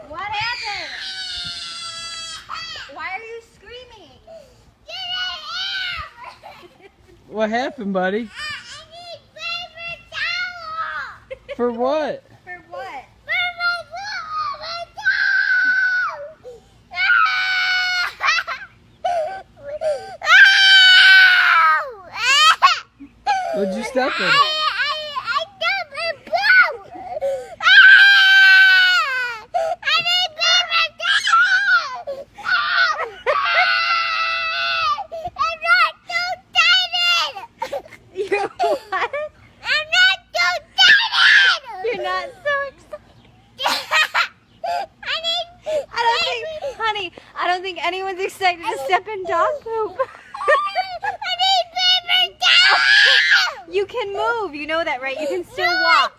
What happened? Why are you screaming? What happened, buddy? I need paper towel. For what? For what? For my towel. What'd you step in? I stepped in poop. I need paper towel. I'm not so excited. You're what? I'm not so excited. You're not so excited. Honey, I don't think anyone's excited to step in dog poop. I need paper towel. You can move, you know that, right? You can still walk.